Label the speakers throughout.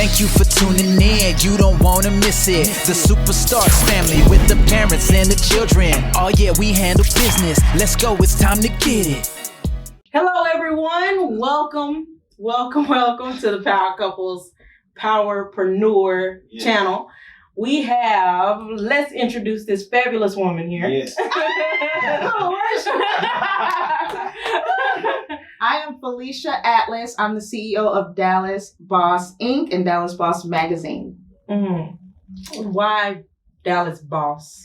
Speaker 1: Thank you for tuning in, you don't wanna miss it. The Superstars family with the parents and the children. Oh yeah, we handle business. Let's go, it's time to get it.
Speaker 2: Hello everyone, welcome to the Power Couples Powerpreneur channel. We have, let's introduce this fabulous woman here.
Speaker 3: Yes.
Speaker 4: I am Felicia Atlas. I'm the CEO of Dallas Boss Inc. and Dallas Boss Magazine.
Speaker 2: Mm-hmm. Why Dallas Boss?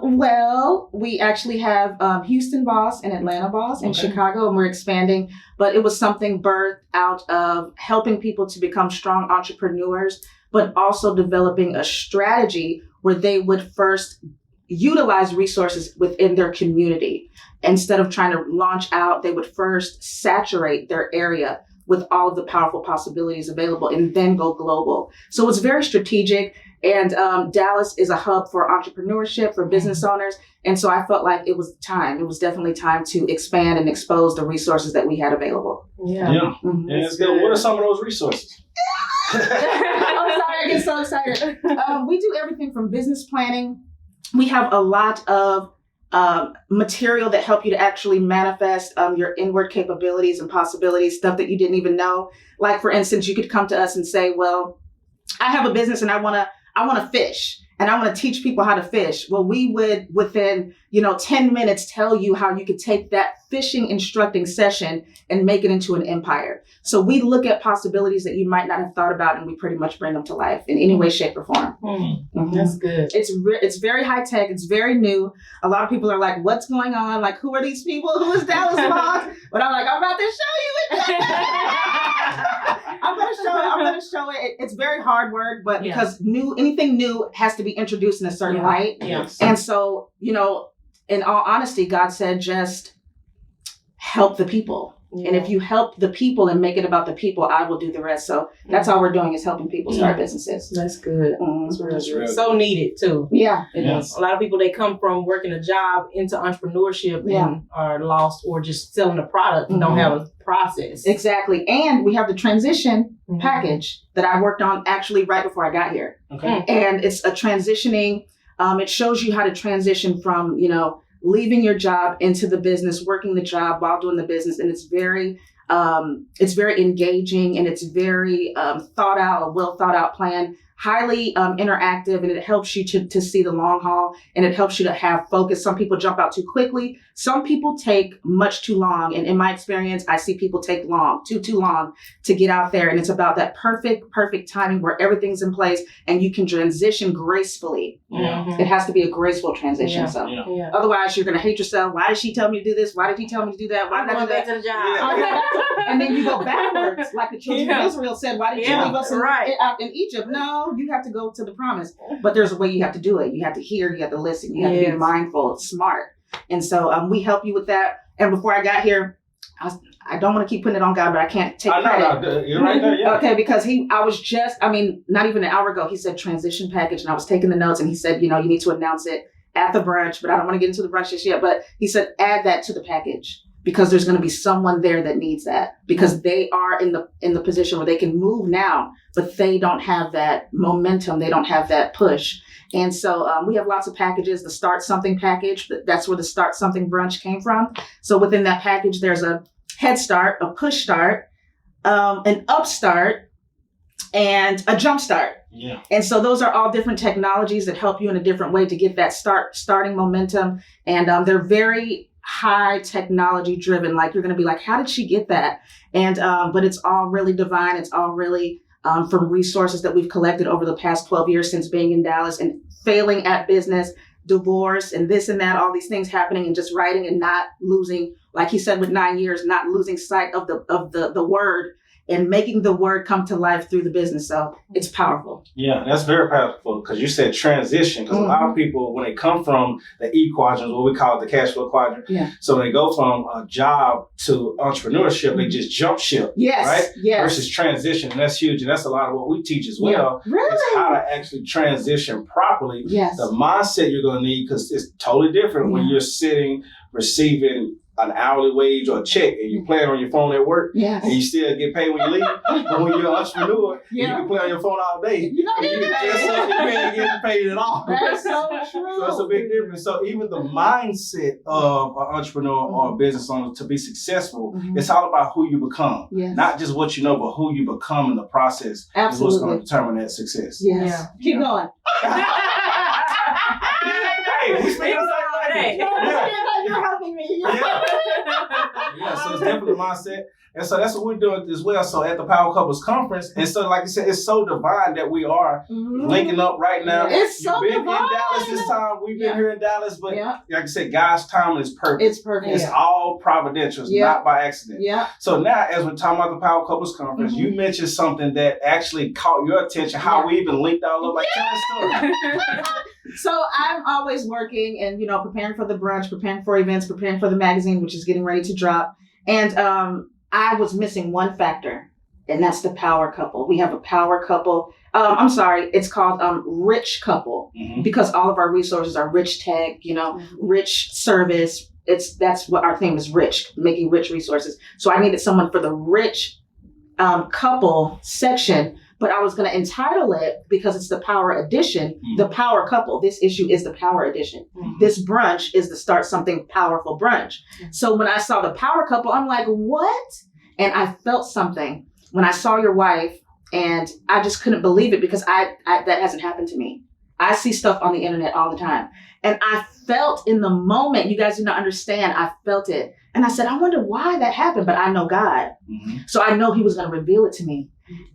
Speaker 4: Well, we actually have Houston Boss and Atlanta Boss and Chicago, and we're expanding. But it was something birthed out of helping people to become strong entrepreneurs, but also developing a strategy where they would first utilize resources within their community. Instead of trying to launch out, they would first saturate their area with all of the powerful possibilities available and then go global. So it's very strategic. And Dallas is a hub for entrepreneurship, for business owners. And so I felt like it was time. It was definitely time to expand and expose the resources that we had available.
Speaker 3: Yeah. Mm-hmm. And it's good. What are some of those resources?
Speaker 4: I'm sorry, I get so excited. We do everything from business planning. We have a lot of material that help you to actually manifest your inward capabilities and possibilities, stuff that you didn't even know. Like, for instance, you could come to us and say, well, I have a business and I want to fish and I want to teach people how to fish. Well, we would within, 10 minutes tell you how you could take that fishing instructing session and make it into an empire. So we look at possibilities that you might not have thought about and we pretty much bring them to life in any way, shape or form.
Speaker 2: Mm-hmm. That's good.
Speaker 4: It's very high tech. It's very new. A lot of people are like, what's going on? Like, who are these people? Who is Dallas Boss? But I'm like, I'm about to show you it. I'm going to show it. It's very hard work, but because anything new has to be introduced in a certain light.
Speaker 2: Yes.
Speaker 4: And so, in all honesty, God said, just help the people. Yeah. And if you help the people and make it about the people, I will do the rest. So that's all we're doing is helping people start businesses.
Speaker 2: That's good.
Speaker 4: Mm-hmm.
Speaker 2: That's really good. So needed too.
Speaker 4: Yeah, it is.
Speaker 2: A lot of people, they come from working a job into entrepreneurship and are lost or just selling a product and don't have a process.
Speaker 4: Exactly. And we have the transition package that I worked on actually right before I got here.
Speaker 3: Okay.
Speaker 4: And it's a transitioning. It shows you how to transition from, leaving your job into the business, working the job while doing the business. And it's very engaging and it's very well thought out plan, highly interactive, and it helps you to see the long haul and it helps you to have focus. Some people jump out too quickly. Some people take much too long. And in my experience, I see people take too long to get out there. And it's about that perfect timing where everything's in place and you can transition gracefully.
Speaker 3: Yeah.
Speaker 4: It has to be a graceful transition. Otherwise you're going to hate yourself. Why did she tell me to do this? Why did he tell me to do that? Why did I do that?
Speaker 2: To the job.
Speaker 4: And then you go backwards, like the children of Israel said, why did you leave us out in Egypt? No, you have to go to the promise. But there's a way you have to do it. You have to hear, you have to listen, you have to be mindful, smart. And so we help you with that. And before I got here, I don't want to keep putting it on God, but I can't take credit.
Speaker 3: No, you're right there, yeah.
Speaker 4: Okay, because not even an hour ago, he said transition package, and I was taking the notes, and he said, you need to announce it at the brunch, but I don't want to get into the brunch just yet. But he said, add that to the package because there's going to be someone there that needs that because they are in the position where they can move now, but they don't have that momentum. They don't have that push. And so we have lots of packages. The Start Something package, that's where the Start Something brunch came from. So within that package, there's a head start, a push start, an upstart, and a jump start.
Speaker 3: Yeah.
Speaker 4: And so those are all different technologies that help you in a different way to get that starting momentum. And they're very high technology driven. Like you're going to be like, how did she get that? And but it's all really divine. It's all really from resources that we've collected over the past 12 years since being in Dallas and failing at business, divorce, and this and that, all these things happening and just writing and not losing, like he said with 9 years, not losing sight of the word and making the word come to life through the business. So it's powerful.
Speaker 3: Yeah, that's very powerful because you said transition. Because a lot of people, when they come from the E quadrant, what we call it the cash flow quadrant, so when they go from a job to entrepreneurship, they just jump ship, right? Yes. Versus transition, and that's huge. And that's a lot of what we teach as well.
Speaker 4: Yeah. Really?
Speaker 3: Is how to actually transition properly.
Speaker 4: Yes.
Speaker 3: The mindset you're going to need because it's totally different when you're sitting, receiving an hourly wage or a check and you play it on your phone at work and you still get paid when you leave. But when you're an entrepreneur, you can play on your phone all day. You ain't getting paid at all.
Speaker 4: That's so true.
Speaker 3: So it's a big difference. So even the mindset of an entrepreneur or a business owner to be successful, it's all about who you become.
Speaker 4: Yes.
Speaker 3: Not just what you know, but who you become in the process.
Speaker 4: Absolutely.
Speaker 3: Is what's going to determine that success.
Speaker 4: Yes. Yeah. Keep going.
Speaker 3: Hey, we speak the same language.
Speaker 4: You're helping me.
Speaker 3: Yeah, so it's definitely mindset. And so that's what we're doing as well. So at the Power Couples Conference, and so like you said, it's so divine that we are linking up right now.
Speaker 4: It's so
Speaker 3: You've been
Speaker 4: divine.
Speaker 3: in Dallas this time. We've been here in Dallas, but like I said, God's timing is perfect.
Speaker 4: It's perfect.
Speaker 3: It's all providential. It's not by accident.
Speaker 4: Yeah.
Speaker 3: So now, as we're talking about the Power Couples Conference, you mentioned something that actually caught your attention. How we even linked all up. Like, tell the story.
Speaker 4: So I'm always working and, preparing for the brunch, preparing for events, preparing for the magazine, which is getting ready to drop. And I was missing one factor, and that's the power couple. We have a power couple. It's called Rich Couple because all of our resources are rich tech, rich service. That's what our theme is, rich, making rich resources. So I needed someone for the rich couple section. But I was going to entitle it, because it's the Power Edition, the Power Couple. This issue is the Power Edition. This brunch is the Start Something Powerful brunch. So when I saw the Power Couple, I'm like, what? And I felt something when I saw your wife, and I just couldn't believe it, because I that hasn't happened to me. I see stuff on the internet all the time. And I felt in the moment, you guys do not understand, I felt it. And I said, I wonder why that happened, but I know God. So I know he was going to reveal it to me.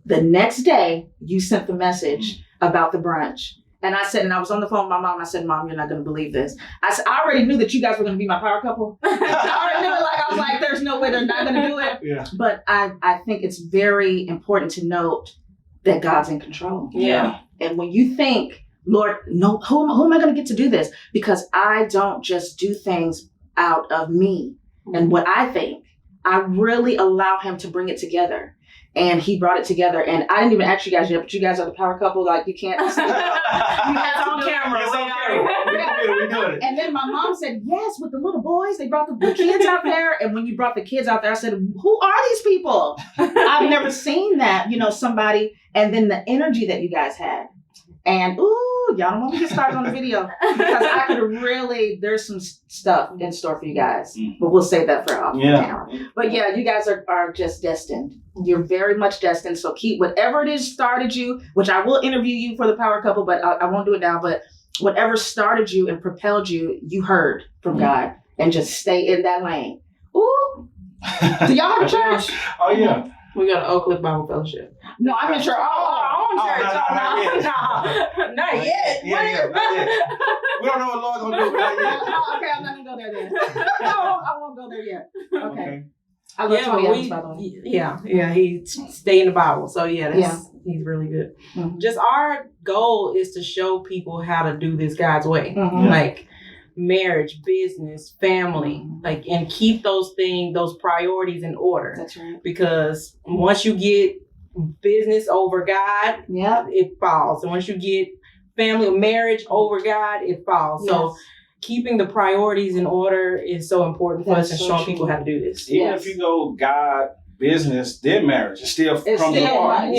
Speaker 4: The next day, you sent the message about the brunch. And I said, and I was on the phone with my mom. I said, Mom, you're not going to believe this. I said, I already knew that you guys were going to be my power couple. I already knew it. I was like, there's no way they're not going to do it.
Speaker 3: Yeah.
Speaker 4: But I think it's very important to note that God's in control.
Speaker 2: Yeah.
Speaker 4: And when you think, Lord, no, who am I going to get to do this? Because I don't just do things out of me and what I think. I really allow him to bring it together. And he brought it together. And I didn't even ask you guys yet, but you guys are the power couple. Like, you can't. You have
Speaker 2: on camera.
Speaker 3: It's on camera. We're doing it.
Speaker 4: And then my mom said, yes, with the little boys. They brought the kids out there. And when you brought the kids out there, I said, who are these people? I've never seen that, somebody. And then the energy that you guys had. And, y'all don't want me to get started on the video, because I could really, there's some stuff in store for you guys. But we'll save that for off camera. But yeah, you guys are just destined. You're very much destined. So keep whatever it is started you, which I will interview you for the power couple, but I won't do it now. But whatever started you and propelled you, you heard from God, and just stay in that lane. Ooh. Do y'all have a church?
Speaker 3: Oh, yeah.
Speaker 2: We got an Oak Cliff Bible Fellowship.
Speaker 4: No, I'm in church.
Speaker 2: Not yet.
Speaker 3: Yeah, not yet. We don't know what Lord's going to do, but not yet.
Speaker 4: Okay, I'm not going to go there then. I won't go there yet. Okay. I love
Speaker 2: Yeah,
Speaker 4: Tony
Speaker 2: but
Speaker 4: Evans, by the way.
Speaker 2: Yeah, he stay in the Bible. So he's really good. Just our goal is to show people how to do this God's way. Like marriage, business, family, and keep those priorities in order.
Speaker 4: That's right.
Speaker 2: Because once you get business over God, it falls. And once you get family or marriage over God, it falls. So keeping the priorities in order is so important for us, and showing people how to do this.
Speaker 3: Even if you go God, business, then marriage, it's still from the heart.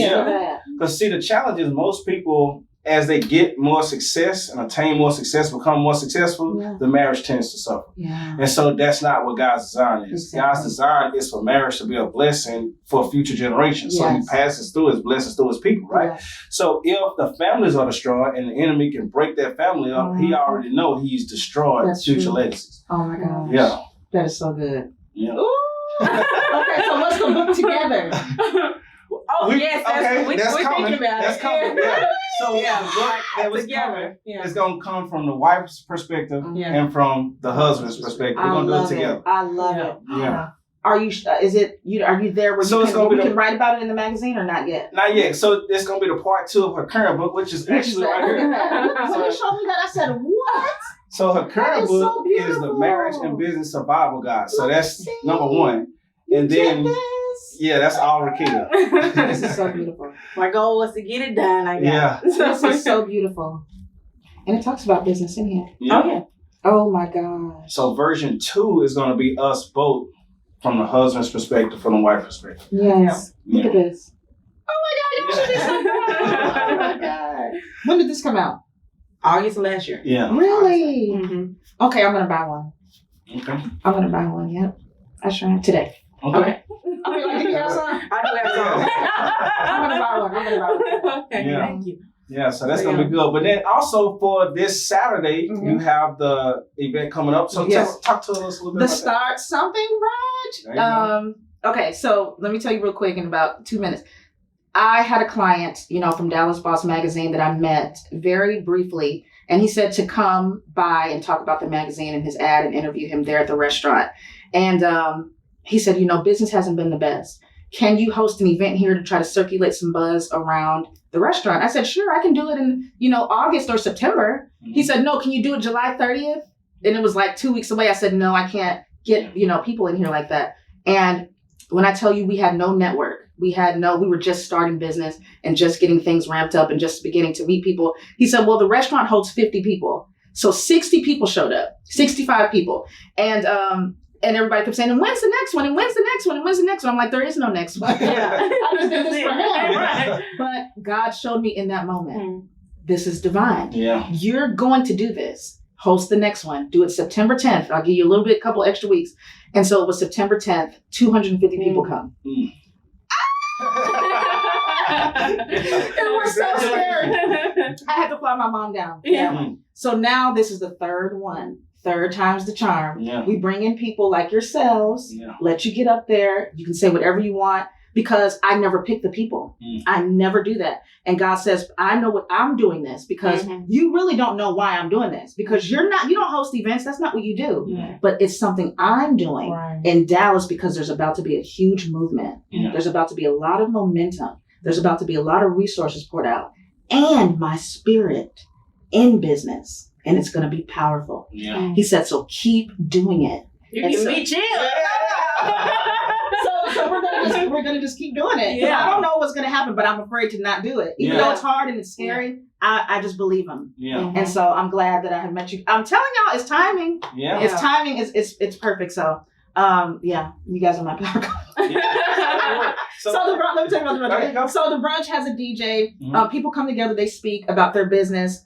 Speaker 3: Because see, the challenge is most people, as they get more success and attain more success, become more successful, the marriage tends to suffer. And so that's not what God's design is.
Speaker 4: Exactly.
Speaker 3: God's design is for marriage to be a blessing for future generations. So he passes through his blessings through his people, right? So if the families are destroyed and the enemy can break that family up, he already know he's destroyed future legacies.
Speaker 4: Oh my gosh.
Speaker 3: Yeah.
Speaker 4: That is so good.
Speaker 3: Yeah.
Speaker 4: Ooh. Okay, so let's go book together.
Speaker 2: We're
Speaker 3: coming.
Speaker 2: thinking about
Speaker 3: That's
Speaker 2: it.
Speaker 3: coming. So the book that was coming is going to come from the wife's perspective and from the husband's perspective. We're going to do it together.
Speaker 4: I love it.
Speaker 3: Yeah.
Speaker 4: Are you? Are you there where you can write about it in the magazine, or not yet?
Speaker 3: Not yet. So it's going to be the part 2 of her current book, which is actually right here.
Speaker 4: When you showed me that, I said, "What?"
Speaker 3: So her current book is the Marriage and Business Survival Guide. So that's number 1, and then that's all Rakita.
Speaker 4: This is so beautiful.
Speaker 2: My goal was to get it done. I guess.
Speaker 4: This is so beautiful, and it talks about business in here.
Speaker 3: Yeah.
Speaker 4: Oh yeah. Oh my God.
Speaker 3: So version 2 is going to be us both from the husband's perspective, from the wife's perspective.
Speaker 4: Yes.
Speaker 3: Yeah.
Speaker 4: Look at this. Oh my God, y'all should be so proud. Oh my God. When did this come out?
Speaker 2: August of last year.
Speaker 3: Yeah.
Speaker 4: Really?
Speaker 2: Mm-hmm.
Speaker 4: Okay, I'm gonna buy one.
Speaker 3: Okay.
Speaker 4: I'm gonna buy one. Yep. I sure am today.
Speaker 3: Okay.
Speaker 4: I mean, like, do you have some?
Speaker 2: I do have some.
Speaker 4: I'm gonna buy one.
Speaker 2: Okay,
Speaker 3: Yeah.
Speaker 2: thank you.
Speaker 3: Yeah, so that's going to be good. But then also for this Saturday, you have the event coming up. So talk to us a little bit
Speaker 4: The
Speaker 3: about
Speaker 4: Start Something Raj. Okay, so let me tell you real quick in about 2 minutes. I had a client, from Dallas Boss Magazine that I met very briefly, and he said to come by and talk about the magazine and his ad and interview him there at the restaurant. And he said, business hasn't been the best. Can you host an event here to try to circulate some buzz around the restaurant? I said, sure, I can do it in, August or September. Mm-hmm. He said, no, can you do it July 30th? And it was like 2 weeks away. I said, no, I can't get, people in here like that. And when I tell you we had no network, we were just starting business and just getting things ramped up and just beginning to meet people. He said, well, the restaurant holds 50 people. So 60 people showed up, 65 people. And everybody kept saying, and when's the next one? And when's the next one? And when's the next one? I'm like, there is no next one. Yeah. I just did this for him. Right. But God showed me in that moment, this is divine. Yeah. You're going to do this. Host the next one. Do it September 10th. I'll give you a couple extra weeks. And so it was September 10th, 250 people come. It was so scary. I had to fly my mom down. Yeah. So now this is the third one. Third time's the charm. Yeah. We bring in people like yourselves, let you get up there. You can say whatever you want because I never pick the people. I never do that. And God says, I know what I'm doing this because you really don't know why I'm doing this because you don't host events. That's not what you do. Yeah. But it's something I'm doing in Dallas because there's about to be a huge movement. Yeah. There's about to be a lot of momentum. There's about to be a lot of resources poured out and my spirit in business. And it's going to be powerful. Yeah. He said, so keep doing it.
Speaker 2: You can be chill.
Speaker 4: So we're gonna just keep doing it. Yeah. I don't know what's gonna happen, but I'm afraid to not do it. Even though it's hard and it's scary, I just believe him. Yeah. Mm-hmm. And so I'm glad that I have met you. I'm telling y'all, it's timing. Yeah. It's timing. It's perfect. So you guys are my power couple. So the brunch. Let me tell you about the brunch. So the brunch has a DJ. Mm-hmm. People come together. They speak about their business.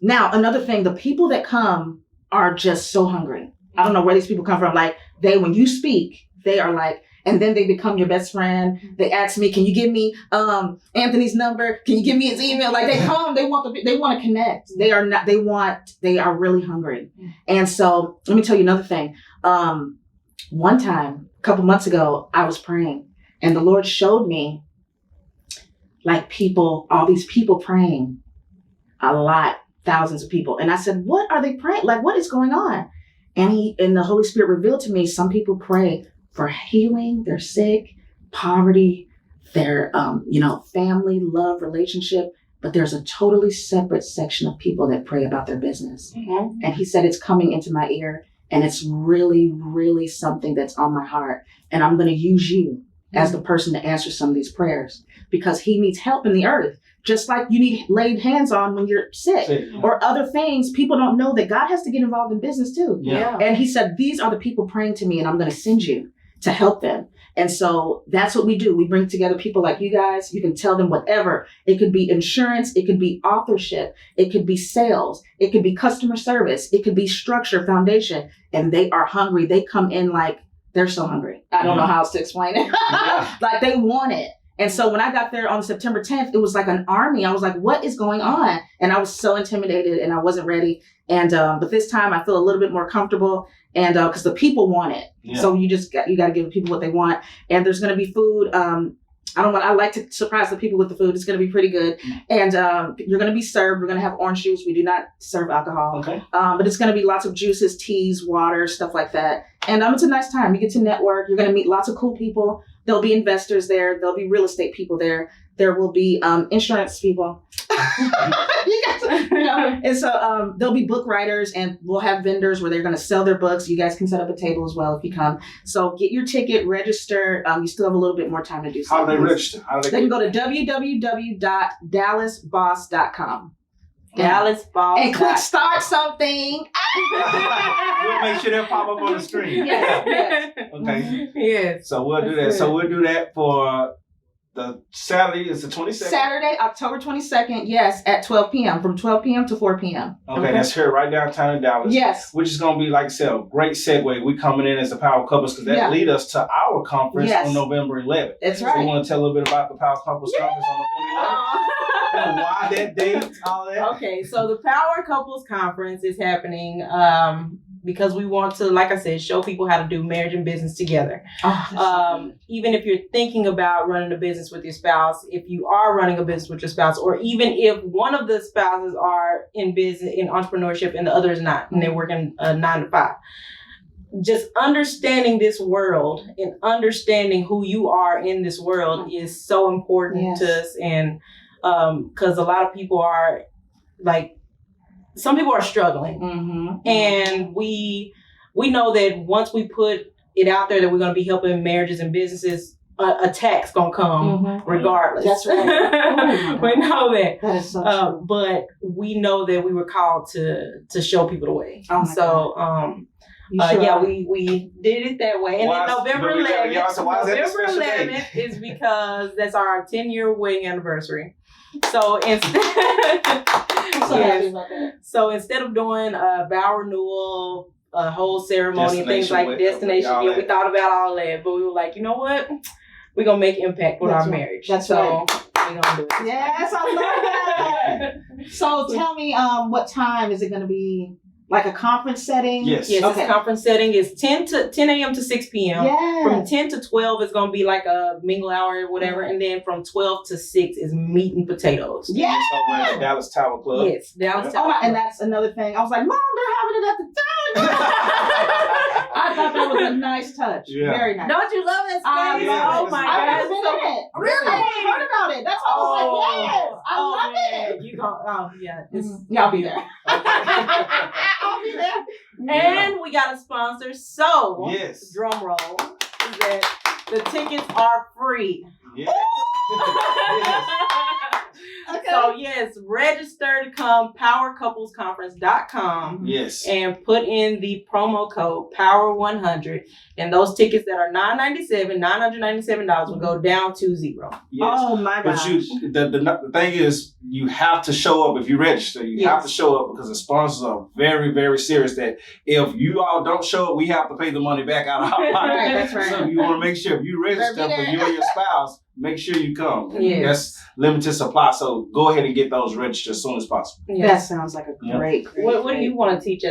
Speaker 4: Now, another thing, the people that come are just so hungry. I don't know where these people come from. Like when you speak, they are like, and then they become your best friend. They ask me, can you give me Anthony's number? Can you give me his email? Like they come, they want to connect. They are really hungry. And so let me tell you another thing. One time, a couple months ago, I was praying and the Lord showed me like all these people praying a lot. Thousands of people. And I said, what are they praying? Like, what is going on? And the Holy Spirit revealed to me, some people pray for healing, they're sick, poverty, their, family, love, relationship. But there's a totally separate section of people that pray about their business. Mm-hmm. And he said, it's coming into my ear and it's really, really something that's on my heart. And I'm going to use you as the person to answer some of these prayers because he needs help in the earth. Just like you need laid hands on when you're sick or other things, people don't know that God has to get involved in business too. Yeah. And he said, these are the people praying to me and I'm going to send you to help them. And so that's what we do. We bring together people like you guys. You can tell them whatever. It could be insurance. It could be authorship. It could be sales. It could be customer service. It could be structure, foundation. And they are hungry. They come in like they're so hungry. I don't know how else to explain it. Like they want it. And so when I got there on September 10th, it was like an army. I was like, what is going on? And I was so intimidated and I wasn't ready. And, but this time I feel a little bit more comfortable and, cause the people want it. Yeah. So you got to give people what they want. And there's going to be food. I like to surprise the people with the food. It's going to be pretty good. And, you're going to be served. We're going to have orange juice. We do not serve alcohol. Okay. But it's going to be lots of juices, teas, water, stuff like that. And, it's a nice time. You get to network. You're going to meet lots of cool people. There'll be investors there. There'll be real estate people there. There will be insurance people. And so there'll be book writers and we'll have vendors where they're going to sell their books. You guys can set up a table as well if you come. So get your ticket, register. You still have a little bit more time to do so.
Speaker 3: How do they register?
Speaker 4: They can go to www.dallasboss.com.
Speaker 2: DallasBoss.
Speaker 4: And click start something.
Speaker 3: We'll make sure they'll pop up on the screen.
Speaker 4: Yes.
Speaker 3: Okay.
Speaker 2: Yes.
Speaker 3: So we'll do that. So we'll do that for the Saturday. Is the 22nd?
Speaker 4: Saturday, October 22nd. Yes, at 12 p.m. From 12 p.m. to 4 p.m.
Speaker 3: Okay, that's here right downtown in Dallas.
Speaker 4: Yes.
Speaker 3: Which is going to be, like I said, a great segue. We coming in as the Power Couples because that lead us to our conference on November 11th.
Speaker 4: That's
Speaker 3: So
Speaker 4: right.
Speaker 3: you want to tell a little bit about the Power Couples conference on November 11th? Why that date, all that?
Speaker 2: Okay, so the Power Couples Conference is happening because we want to, like I said, show people how to do marriage and business together. Even if you're thinking about running a business with your spouse, if you are running a business with your spouse, or even if one of the spouses are in business, in entrepreneurship, and the other is not, and they're working 9 to 5. Just understanding this world and understanding who you are in this world is so important to us. And because a lot of people are like, some people are struggling, and we know that once we put it out there that we're going to be helping marriages and businesses, attacks gonna come regardless. That's right. We know that.
Speaker 4: That is so true.
Speaker 2: But we know that we were called to show people the way. We did it that way. And then November 11th is because that's our 10-year wedding anniversary. So so instead of doing a vow renewal, a whole ceremony and things like destination, we thought about all that, but we were like, you know what? We're going to make impact with our marriage.
Speaker 4: That's right.
Speaker 2: We're going to do it.
Speaker 4: Yes, I love that. So tell me, what time is it going to be? Like a conference setting?
Speaker 2: Yes, it's a conference setting. It's 10 a.m. to 6 p.m.
Speaker 4: Yes.
Speaker 2: From 10 to 12 is going to be like a mingle hour or whatever. And then from 12 to 6 is meat and potatoes.
Speaker 4: Yeah.
Speaker 3: So Dallas Tower Club.
Speaker 2: Yes, Dallas Tower Club.
Speaker 4: And that's another thing. I was like, Mom, they're having it at the time. I thought that was a nice touch. Yeah. Very nice.
Speaker 2: Don't you love that space? Oh my God.
Speaker 4: I've been in it. Really? I heard about it. That's why I was like, yes. I love it.
Speaker 2: You go,
Speaker 4: Y'all be there.
Speaker 2: I'll be there. And we got a sponsor. So, drum roll, is that the tickets are free.
Speaker 3: Yes.
Speaker 2: Okay. So, register to come powercouplesconference.com.
Speaker 3: Yes.
Speaker 2: And put in the promo code POWER100. And those tickets that are $997 will go down to $0.
Speaker 3: Yes.
Speaker 4: Oh, my God.
Speaker 3: But the thing is, you have to show up if you register. You have to show up because the sponsors are very, very serious that if you all don't show up, we have to pay the money back out of our pocket.
Speaker 4: Right, that's right.
Speaker 3: So you want to make sure if you register for you and your spouse, make sure you come.
Speaker 2: Yes.
Speaker 3: That's limited supply. So go ahead and get those registered as soon as possible.
Speaker 2: Yes.
Speaker 4: That sounds like a great.
Speaker 2: What do you want to teach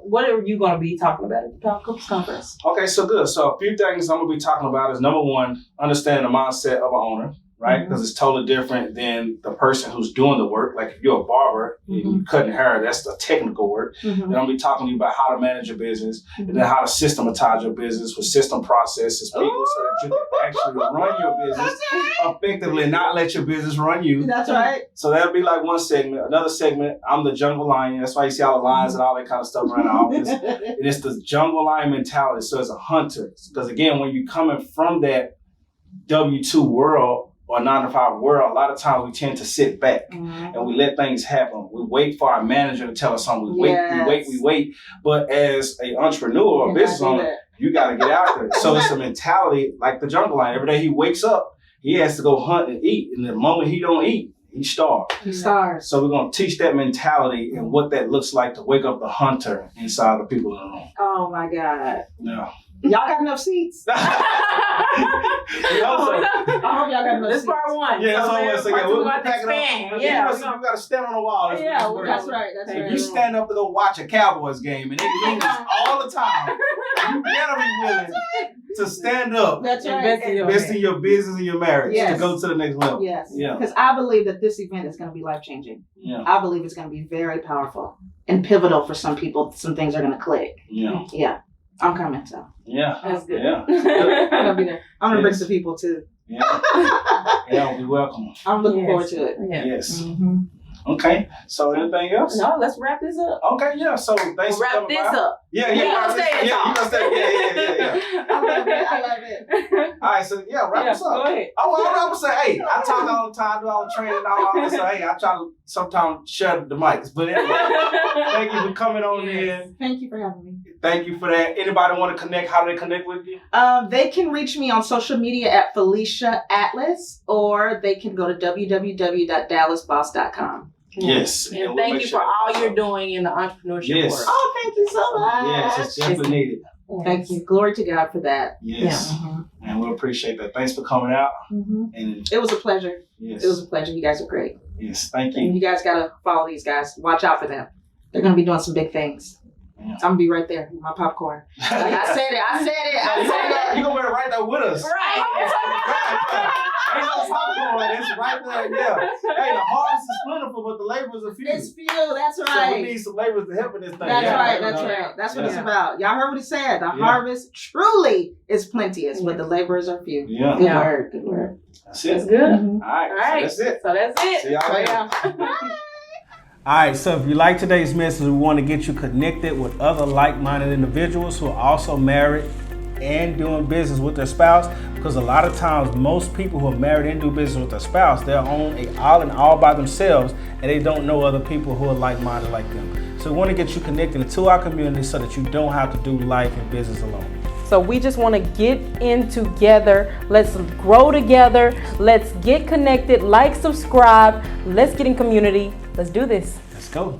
Speaker 2: what are you going to be talking about at the Power Couples Conference?
Speaker 3: Okay, so good. So a few things I'm going to be talking about is number one, understand the mindset of an owner, right? Because it's totally different than the person who's doing the work. Like if you're a barber, you're cutting hair, that's the technical work. Then I'm going to be talking to you about how to manage your business and then how to systematize your business with system processes, people, so that you can actually run your business effectively and not let your business run you.
Speaker 4: That's right.
Speaker 3: So that'll be like one segment. Another segment, I'm the jungle lion. That's why you see all the lions and all that kind of stuff around the office. And it's the jungle lion mentality. So as a hunter, because again, when you're coming from that W-2 world, or 9 to 5 world, a lot of times we tend to sit back and we let things happen. We wait for our manager to tell us something. We wait. But as an entrepreneur or business owner, you got to get out there. So it's a mentality like the jungle lion. Every day he wakes up, he has to go hunt and eat. And the moment he don't eat, he starves.
Speaker 4: He starves.
Speaker 3: So we're going to teach that mentality and what that looks like to wake up the hunter inside the people in the room.
Speaker 4: Oh, my God.
Speaker 3: Yeah.
Speaker 4: Y'all got enough seats? I hope y'all got enough
Speaker 2: seats. This part one.
Speaker 3: Yeah,
Speaker 2: so
Speaker 3: we'll pack it up. Yeah, you got to stand on the wall.
Speaker 4: That's right. That's right.
Speaker 3: If you stand up to go watch a Cowboys game and they lose all the time, you better be willing to stand up.
Speaker 4: That's right.
Speaker 3: Invest in your business and your marriage to go to the next level.
Speaker 4: Yes.
Speaker 3: Yeah.
Speaker 4: Because I believe that this event is going to be life-changing.
Speaker 3: Yeah.
Speaker 4: I believe it's going to be very powerful and pivotal for some people. Some things are going to click.
Speaker 3: Yeah.
Speaker 4: Yeah. I'm coming, so.
Speaker 2: Yeah. That's good.
Speaker 3: Yeah.
Speaker 4: I'm going to be there. I'm going to bring some people, too.
Speaker 3: Yeah. Yeah, we welcome.
Speaker 4: I'm looking forward to it.
Speaker 2: Yeah.
Speaker 3: Yes. Okay. So anything else?
Speaker 2: No, let's wrap this up.
Speaker 3: Okay, yeah. So thanks for
Speaker 2: Wrap
Speaker 3: coming
Speaker 2: this
Speaker 3: by.
Speaker 2: up.
Speaker 3: Yeah.
Speaker 2: You gonna stay and
Speaker 3: You
Speaker 2: talk.
Speaker 3: gonna stay. Yeah.
Speaker 4: I love it.
Speaker 3: All right, so wrap us up.
Speaker 2: Go ahead.
Speaker 3: Oh, well, I was say, hey, I talk all the time, do all the training, all this. So, hey, I try to sometimes shut the mics. But anyway, thank you for coming on in.
Speaker 4: Thank you for having me.
Speaker 3: Thank you for that. Anybody want to connect? How do they connect with you?
Speaker 4: They can reach me on social media at Felicia Atlas, or they can go to www.dallasboss.com.
Speaker 3: Yes.
Speaker 2: And thank you for all you're doing in the entrepreneurship work.
Speaker 4: Oh, thank you so much.
Speaker 3: Yes, it's definitely needed.
Speaker 4: Thank you. Glory to God for that.
Speaker 3: Yes.
Speaker 4: Yeah.
Speaker 3: And we appreciate that. Thanks for coming out. And
Speaker 4: It was a pleasure.
Speaker 3: yes.
Speaker 4: It was a pleasure. You guys are great.
Speaker 3: Yes, thank
Speaker 4: And
Speaker 3: you.
Speaker 4: you guys got to follow these guys. Watch out for them. They're going to be doing some big things.
Speaker 3: Yeah.
Speaker 4: I'm going to be right there with my popcorn. Like, I said it.
Speaker 3: You're going to be right there with us.
Speaker 2: Right.
Speaker 3: Ain't no popcorn. It's right there, yeah. Hey, the harvest is plentiful, but the laborers are few.
Speaker 4: It's few. That's
Speaker 3: So we
Speaker 4: right.
Speaker 3: need some laborers to help in this thing.
Speaker 4: That's
Speaker 3: Yeah,
Speaker 4: right.
Speaker 3: you
Speaker 4: That's
Speaker 3: know.
Speaker 4: right. That's what it's
Speaker 3: Yeah.
Speaker 4: about. Y'all heard what he said. The
Speaker 3: Yeah.
Speaker 4: harvest truly is plenteous, but the laborers are few.
Speaker 3: Yeah.
Speaker 4: Good
Speaker 2: Yeah.
Speaker 4: word. Good word.
Speaker 3: That's it.
Speaker 2: That's good.
Speaker 4: Mhm.
Speaker 3: All right.
Speaker 2: All right.
Speaker 3: So that's it.
Speaker 2: So that's it.
Speaker 3: See y'all later.
Speaker 2: Yeah.
Speaker 3: All right, so if you like today's message, we want to get you connected with other like-minded individuals who are also married and doing business with their spouse, because a lot of times most people who are married and do business with their spouse, they're on a island all by themselves and they don't know other people who are like-minded like them. So we want to get you connected to our community so that you don't have to do life and business alone.
Speaker 2: So we just want to get in together. Let's grow together. Let's get connected. Like, subscribe. Let's get in community. Let's do this.
Speaker 3: Let's go.